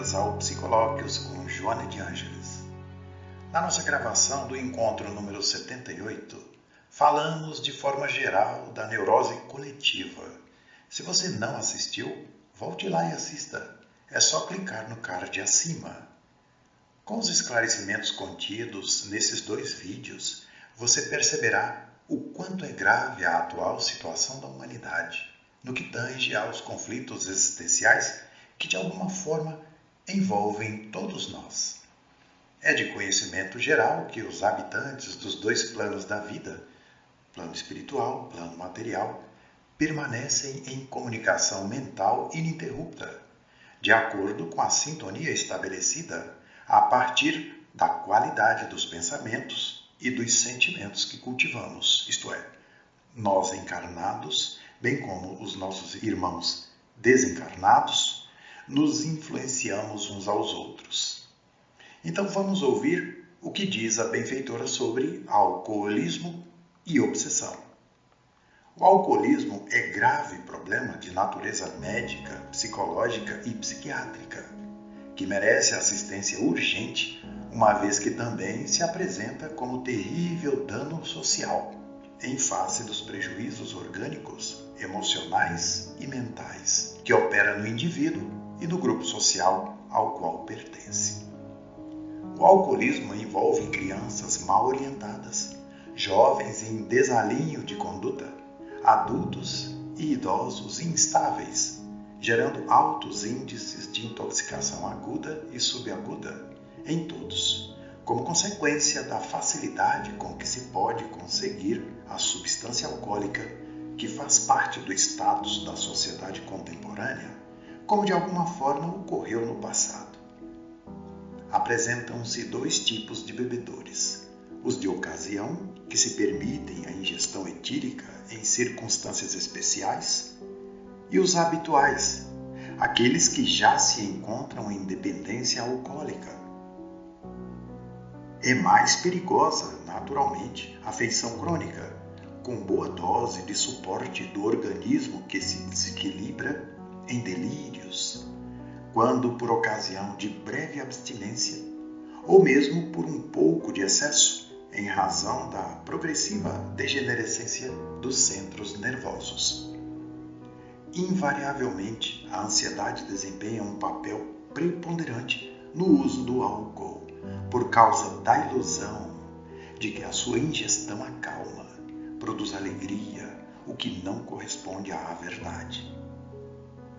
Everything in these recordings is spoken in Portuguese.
bem-vindas ao Psicolóquios com Joana de Ângeles. Na nossa gravação do encontro número 78, falamos de forma geral da neurose coletiva. Se você não assistiu, volte lá e assista. É só clicar no card acima. Com os esclarecimentos contidos nesses dois vídeos, você perceberá o quanto é grave a atual situação da humanidade, no que tange aos conflitos existenciais que de alguma forma envolvem todos nós. É de conhecimento geral que os habitantes dos dois planos da vida, plano espiritual, plano material, permanecem em comunicação mental ininterrupta, de acordo com a sintonia estabelecida a partir da qualidade dos pensamentos e dos sentimentos que cultivamos, isto é, nós encarnados, bem como os nossos irmãos desencarnados, nos influenciamos uns aos outros. Então vamos ouvir o que diz a benfeitora sobre alcoolismo e obsessão. O alcoolismo é grave problema de natureza médica, psicológica e psiquiátrica, que merece assistência urgente, uma vez que também se apresenta como terrível dano social, em face dos prejuízos orgânicos, emocionais e mentais, que opera no indivíduo e no grupo social ao qual pertence. O alcoolismo envolve crianças mal orientadas, jovens em desalinho de conduta, adultos e idosos instáveis, gerando altos índices de intoxicação aguda e subaguda em todos, como consequência da facilidade com que se pode conseguir a substância alcoólica que faz parte do status da sociedade contemporânea, como de alguma forma ocorreu no passado. Apresentam-se dois tipos de bebedores: os de ocasião, que se permitem a ingestão etílica em circunstâncias especiais, e os habituais, aqueles que já se encontram em dependência alcoólica. É mais perigosa, naturalmente, a feição crônica, com boa dose de suporte do organismo que se desequilibra em delírios, quando por ocasião de breve abstinência, ou mesmo por um pouco de excesso, em razão da progressiva degenerescência dos centros nervosos. Invariavelmente, a ansiedade desempenha um papel preponderante no uso do álcool, por causa da ilusão de que a sua ingestão acalma, produz alegria, o que não corresponde à verdade.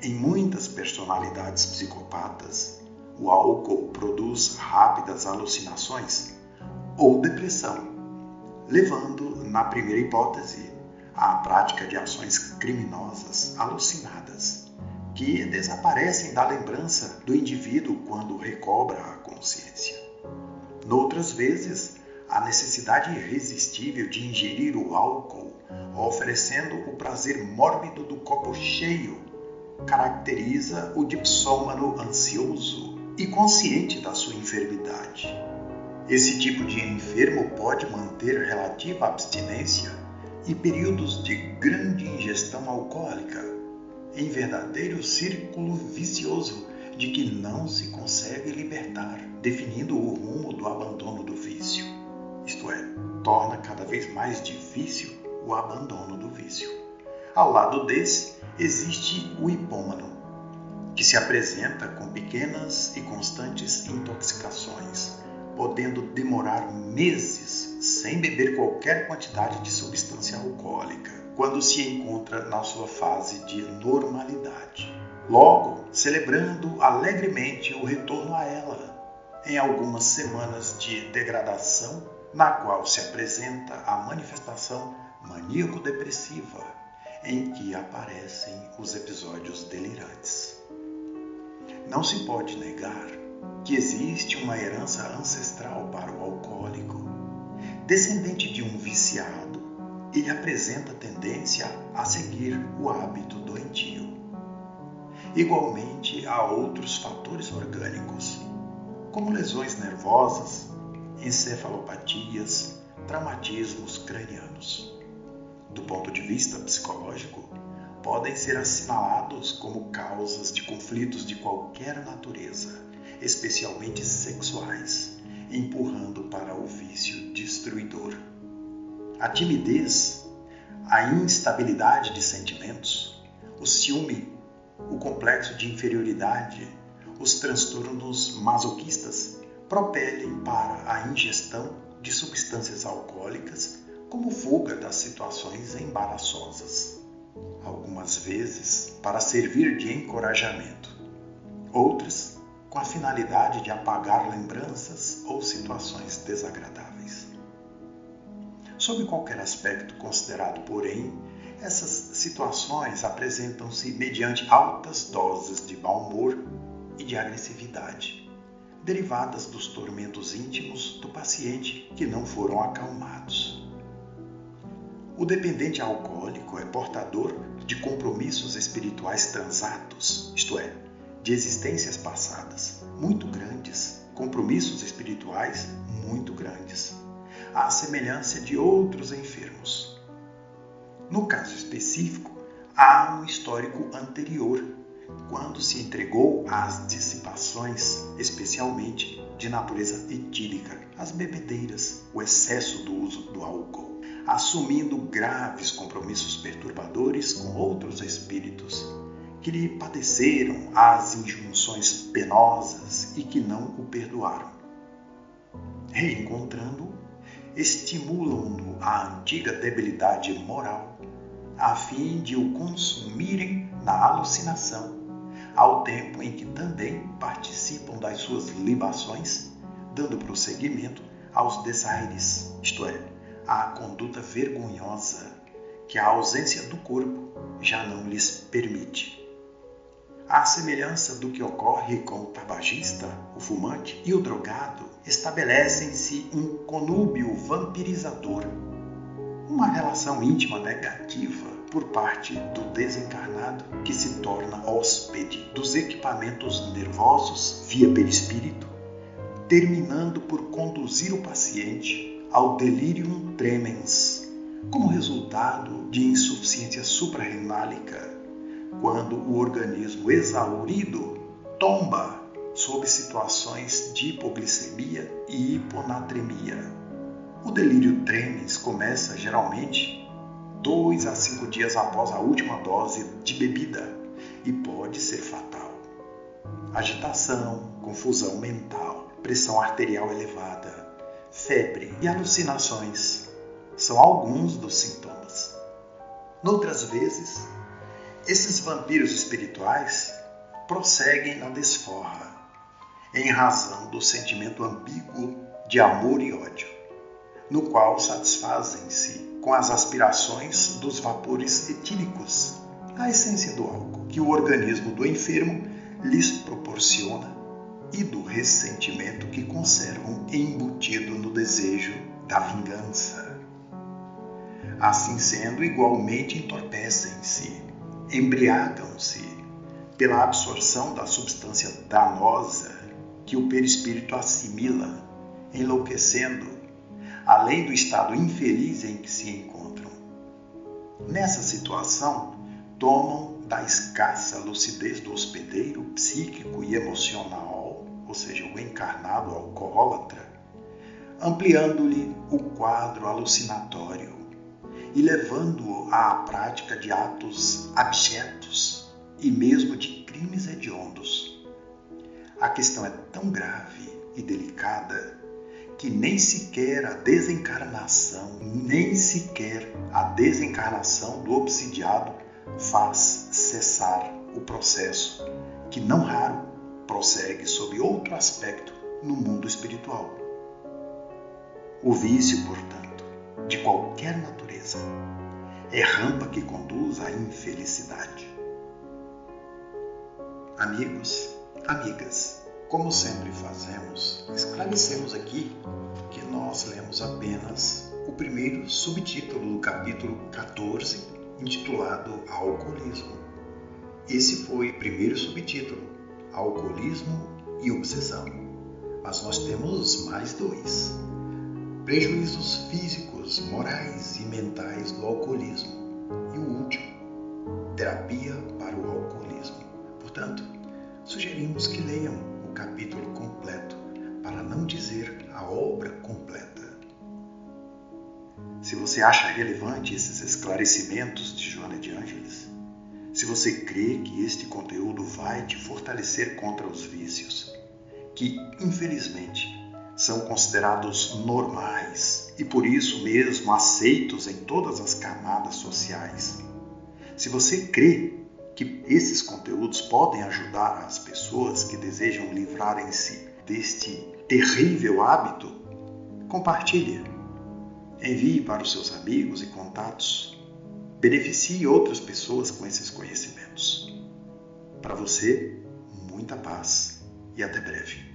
Em muitas personalidades psicopatas, o álcool produz rápidas alucinações ou depressão, levando, na primeira hipótese, à prática de ações criminosas alucinadas, que desaparecem da lembrança do indivíduo quando recobra a consciência. Noutras vezes, a necessidade irresistível de ingerir o álcool, oferecendo o prazer mórbido do copo cheio, caracteriza o dipsômano ansioso e consciente da sua enfermidade. Esse tipo de enfermo pode manter relativa abstinência e períodos de grande ingestão alcoólica, em verdadeiro círculo vicioso de que não se consegue libertar, definindo o rumo do abandono do vício. Isto é, torna cada vez mais difícil o abandono do vício. Ao lado desse, existe o hipômano, que se apresenta com pequenas e constantes intoxicações, podendo demorar meses sem beber qualquer quantidade de substância alcoólica, quando se encontra na sua fase de normalidade. Logo, celebrando alegremente o retorno a ela, em algumas semanas de degradação, na qual se apresenta a manifestação maníaco-depressiva, em que aparecem os episódios delirantes. Não se pode negar que existe uma herança ancestral para o alcoólico. Descendente de um viciado, ele apresenta tendência a seguir o hábito doentio. Igualmente, há outros fatores orgânicos, como lesões nervosas, encefalopatias, traumatismos cranianos. Do ponto de vista psicológico, podem ser assinalados como causas de conflitos de qualquer natureza, especialmente sexuais, empurrando para o vício destruidor. A timidez, a instabilidade de sentimentos, o ciúme, o complexo de inferioridade, os transtornos masoquistas propelem para a ingestão de substâncias alcoólicas como fuga das situações embaraçosas, algumas vezes para servir de encorajamento, outras com a finalidade de apagar lembranças ou situações desagradáveis. Sob qualquer aspecto considerado, porém, essas situações apresentam-se mediante altas doses de mau humor e de agressividade, derivadas dos tormentos íntimos do paciente que não foram acalmados. O dependente alcoólico é portador de compromissos espirituais transatos, isto é, de existências passadas muito grandes, compromissos espirituais muito grandes, à semelhança de outros enfermos. No caso específico, há um histórico anterior, quando se entregou às dissipações, especialmente de natureza etílica, as bebedeiras, o excesso do uso do álcool, assumindo graves compromissos perturbadores com outros espíritos que lhe padeceram as injunções penosas e que não o perdoaram. Reencontrando-o, estimulam-no à antiga debilidade moral, a fim de o consumirem na alucinação, ao tempo em que também participam das suas libações, dando prosseguimento aos desaires, isto é, à conduta vergonhosa que a ausência do corpo já não lhes permite. À semelhança do que ocorre com o tabagista, o fumante e o drogado, estabelecem-se um conúbio vampirizador, uma relação íntima negativa por parte do desencarnado que se torna hóspede dos equipamentos nervosos via perispírito, terminando por conduzir o paciente ao delirium tremens, como resultado de insuficiência suprarrenálica, quando o organismo exaurido tomba sob situações de hipoglicemia e hiponatremia. O delírio tremens começa geralmente 2 a 5 dias após a última dose de bebida e pode ser fatal. Agitação, confusão mental, pressão arterial elevada, febre e alucinações são alguns dos sintomas. Noutras vezes, esses vampiros espirituais prosseguem na desforra, em razão do sentimento ambíguo de amor e ódio, no qual satisfazem-se com as aspirações dos vapores etílicos, a essência do álcool, que o organismo do enfermo lhes proporciona, e do ressentimento que conservam embutido no desejo da vingança. Assim sendo, igualmente entorpecem-se, embriagam-se pela absorção da substância danosa que o perispírito assimila, enlouquecendo, além do estado infeliz em que se encontram. Nessa situação, tomam da escassa lucidez do hospedeiro psíquico e emocional, ou seja, o encarnado alcoólatra, ampliando-lhe o quadro alucinatório e levando-o à prática de atos abjetos e mesmo de crimes hediondos. A questão é tão grave e delicada que nem sequer a desencarnação do obsidiado faz cessar o processo, que não raro prossegue sob outro aspecto no mundo espiritual. O vício, portanto, de qualquer natureza, é rampa que conduz à infelicidade. Amigos, amigas, como sempre fazemos, esclarecemos aqui que nós lemos apenas o primeiro subtítulo do capítulo 14, intitulado Alcoolismo. Esse foi o primeiro subtítulo, Alcoolismo e Obsessão. Mas nós temos mais 2. Prejuízos físicos, morais e mentais do alcoolismo. E o último, Terapia para o alcoolismo. Portanto, sugerimos que leiam o capítulo completo, para não dizer a obra completa. Se você acha relevante esses esclarecimentos de Joana de Ângeles, se você crê que este conteúdo vai te fortalecer contra os vícios, que, infelizmente, são considerados normais e por isso mesmo aceitos em todas as camadas sociais, se você crê que esses conteúdos podem ajudar as pessoas que desejam livrarem-se deste terrível hábito, compartilhe. Envie para os seus amigos e contatos. Beneficie outras pessoas com esses conhecimentos. Para você, muita paz e até breve.